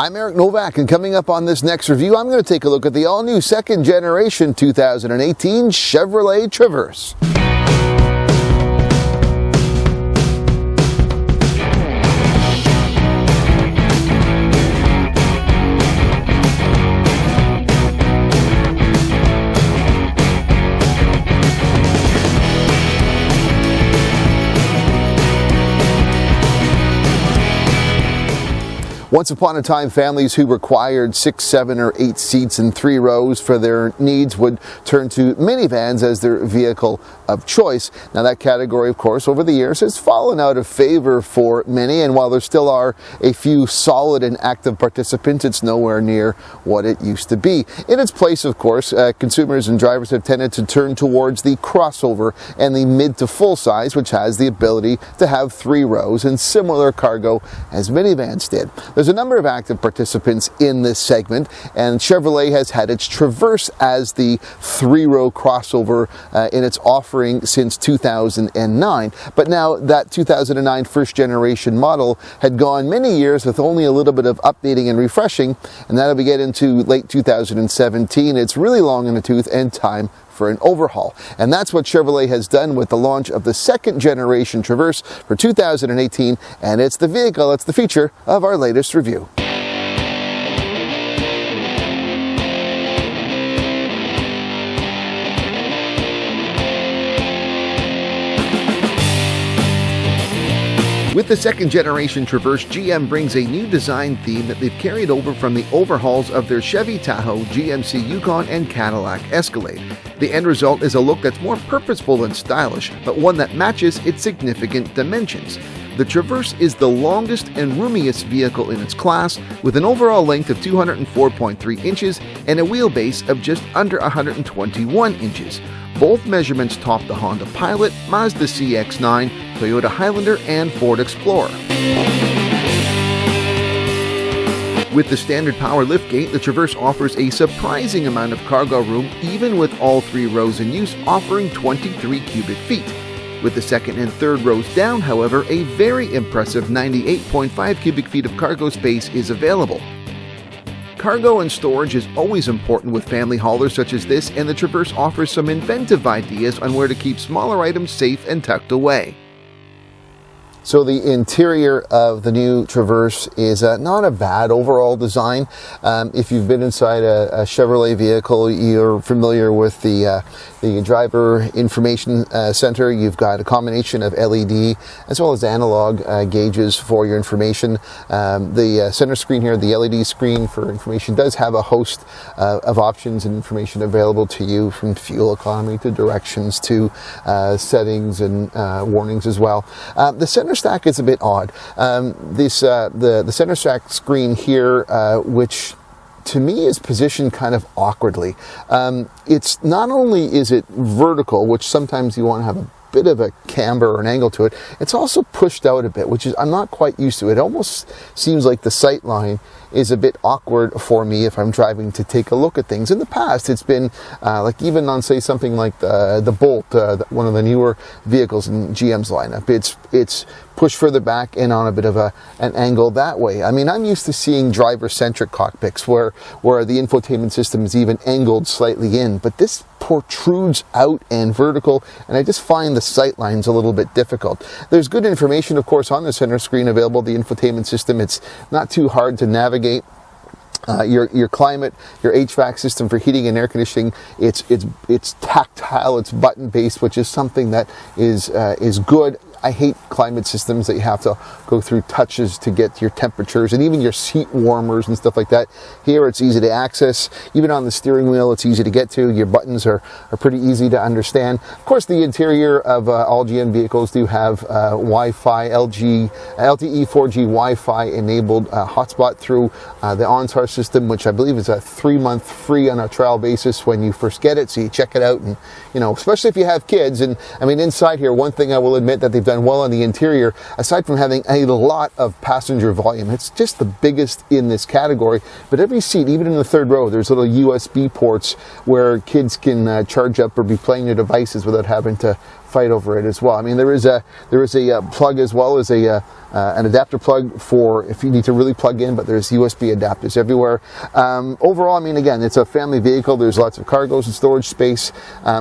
I'm Eric Novak, and coming up on this next review, I'm going to take a look at the all-new second generation 2018 Chevrolet Traverse. Once upon a time, families who required 6, 7, or 8 seats in 3 rows for their needs would turn to minivans as their vehicle of choice. Now, that category, of course, over the years has fallen out of favor for many, and while there still are a few solid and active participants, it's nowhere near what it used to be. In its place, of course, consumers and drivers have tended to turn towards the crossover and the mid to full size, which has the ability to have 3 rows and similar cargo as minivans did. There's a number of active participants in this segment, and Chevrolet has had its Traverse as the 3-row crossover in its offering since 2009. But now that 2009 first generation model had gone many years with only a little bit of updating and refreshing, and that'll be getting into late 2017. It's really long in the tooth and time for an overhaul. And that's what Chevrolet has done with the launch of the second generation Traverse for 2018, and it's the vehicle, it's the feature of our latest review. With the second generation Traverse, GM brings a new design theme that they've carried over from the overhauls of their Chevy Tahoe, GMC Yukon, and Cadillac Escalade. The end result is a look that's more purposeful and stylish, but one that matches its significant dimensions. The Traverse is the longest and roomiest vehicle in its class, with an overall length of 204.3 inches and a wheelbase of just under 121 inches. Both measurements top the Honda Pilot, Mazda CX-9, Toyota Highlander, and Ford Explorer. With the standard power liftgate, the Traverse offers a surprising amount of cargo room, even with all 3 rows in use, offering 23 cubic feet. With the second and third rows down, however, a very impressive 98.5 cubic feet of cargo space is available. Cargo and storage is always important with family haulers such as this, and the Traverse offers some inventive ideas on where to keep smaller items safe and tucked away. So the interior of the new Traverse is not a bad overall design. If you've been inside a Chevrolet vehicle, you're familiar with the driver information center. You've got a combination of LED as well as analog gauges for your information. The center screen here, the LED screen for information, does have a host of options and information available to you, from fuel economy to directions to settings and warnings as well. The center stack is a bit odd. The center stack screen here, which to me is positioned kind of awkwardly. It's not only is it vertical, which sometimes you want to have a bit of a camber or an angle to it, it's also pushed out a bit, which is I'm not quite used to. It almost seems like the sight line is a bit awkward for me if I'm driving to take a look at things. In the past, it's been like even on, say, something like the Bolt, one of the newer vehicles in GM's lineup, it's pushed further back and on a bit of an angle that way. I mean, I'm used to seeing driver-centric cockpits where the infotainment system is even angled slightly in, but this protrudes out and vertical, and I just find the sight lines a little bit difficult. There's good information, of course, on the center screen available, the infotainment system. It's not too hard to navigate. Your climate, your HVAC system for heating and air conditioning, it's tactile, it's button based, which is something that is good. I hate climate systems that you have to go through touches to get your temperatures and even your seat warmers and stuff like that. Here it's easy to access. Even on the steering wheel, it's easy to get to. Your buttons are pretty easy to understand. Of course, the interior of all GM vehicles do have Wi-Fi, LTE 4G Wi-Fi enabled hotspot through the OnStar system, which I believe is a 3-month free on a trial basis when you first get it. So you check it out, and especially if you have kids. And I mean, inside here, one thing I will admit that they've done well on the interior, aside from having a lot of passenger volume, it's just the biggest in this category. But every seat, even in the third row, there's little USB ports where kids can charge up or be playing their devices without having to fight over it as well. I mean, there is a plug as well as an adapter plug for if you need to really plug in, but there's USB adapters everywhere. Overall, I mean, again, it's a family vehicle. There's lots of cargos and storage space.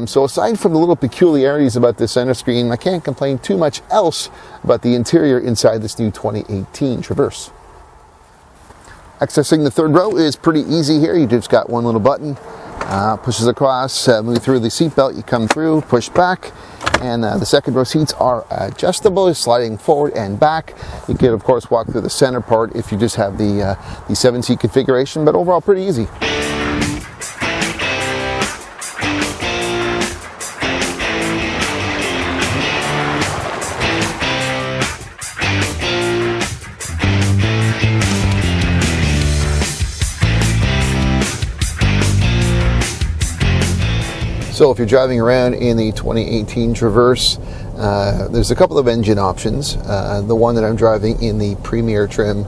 So aside from the little peculiarities about the center screen, I can't complain too much else about the interior inside this new 2018 Traverse. Accessing the third row is pretty easy here. You just got one little button, pushes across, move through the seatbelt, you come through, push back, and the second row seats are adjustable, sliding forward and back. You can, of course, walk through the center part if you just have the 7-seat configuration, but overall pretty easy. So if you're driving around in the 2018 Traverse, there's a couple of engine options. The one that I'm driving in the Premier trim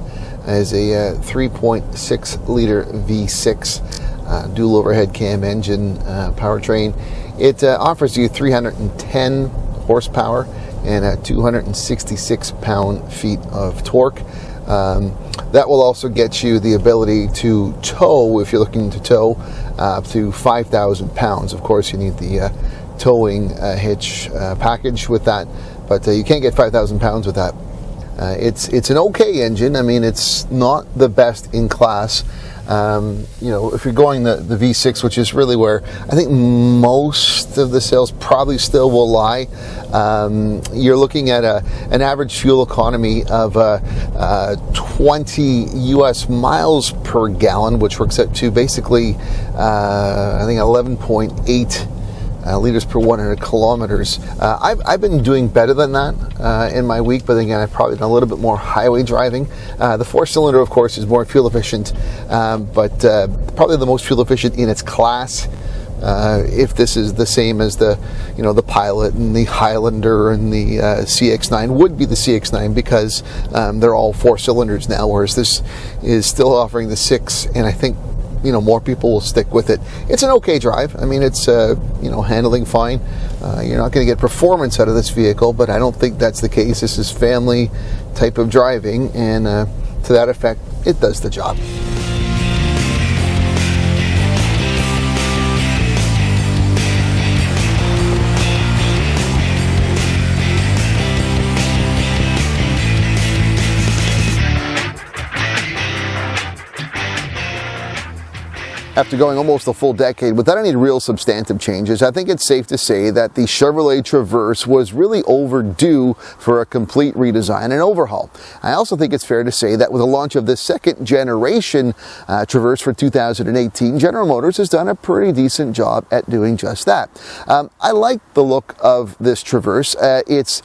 is a 3.6 liter V6 dual overhead cam engine powertrain. It offers you 310 horsepower and 266 pound-feet of torque. That will also get you the ability to tow, if you're looking to tow, up to 5,000 pounds. Of course, you need the towing hitch package with that, but you can't get 5,000 pounds with that. It's an okay engine. I mean, it's not the best in class. If you're going the V6, which is really where I think most of the sales probably still will lie, you're looking at an average fuel economy of 20 US miles per gallon, which works out to basically, I think 11.8 liters per 100 kilometers. I've been doing better than that in my week, but again, I've probably done a little bit more highway driving. The 4-cylinder, of course, is more fuel efficient, but probably the most fuel efficient in its class. If this is the same as the Pilot and the Highlander and the CX-9 would be the CX-9, because they're all 4 cylinders now, whereas this is still offering the 6, and I think more people will stick with it. It's an okay drive. I mean, it's handling fine. You're not going to get performance out of this vehicle, but I don't think that's the case. This is family type of driving, and to that effect, it does the job. After going almost a full decade without any real substantive changes, I think it's safe to say that the Chevrolet Traverse was really overdue for a complete redesign and overhaul. I also think it's fair to say that with the launch of the second generation Traverse for 2018, General Motors has done a pretty decent job at doing just that. I like the look of this Traverse. It's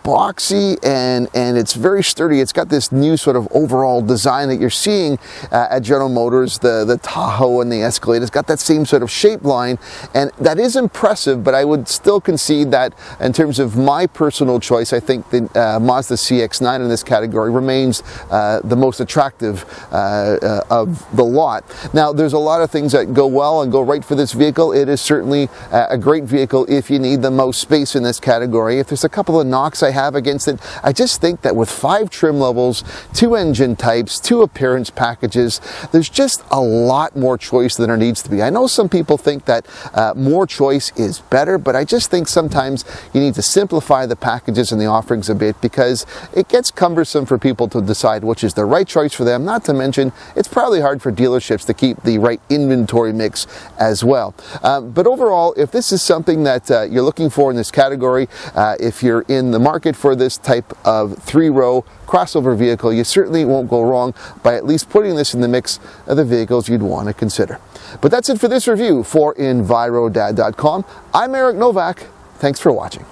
boxy and it's very sturdy. It's got this new sort of overall design that you're seeing at General Motors. The Tahoe and the Escalade, it's got that same sort of shape line, and that is impressive, but I would still concede that in terms of my personal choice, I think the Mazda CX-9 in this category remains the most attractive of the lot. Now, there's a lot of things that go well and go right for this vehicle. It is certainly a great vehicle if you need the most space in this category. If there's a couple of knocks I have against it, I just think that with 5 trim levels, 2 engine types, 2 appearance packages, there's just a lot more choice than there needs to be. I know some people think that more choice is better, but I just think sometimes you need to simplify the packages and the offerings a bit, because it gets cumbersome for people to decide which is the right choice for them. Not to mention, it's probably hard for dealerships to keep the right inventory mix as well. But overall, if this is something that you're looking for in this category, if you're in the market for this type of 3-row crossover vehicle, you certainly won't go wrong by at least putting this in the mix of the vehicles you'd want to consider. But that's it for this review for EnviroDad.com. I'm Eric Novak. Thanks for watching.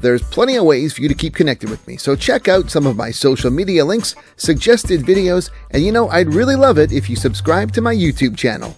There's plenty of ways for you to keep connected with me, so check out some of my social media links, suggested videos, and I'd really love it if you subscribe to my YouTube channel.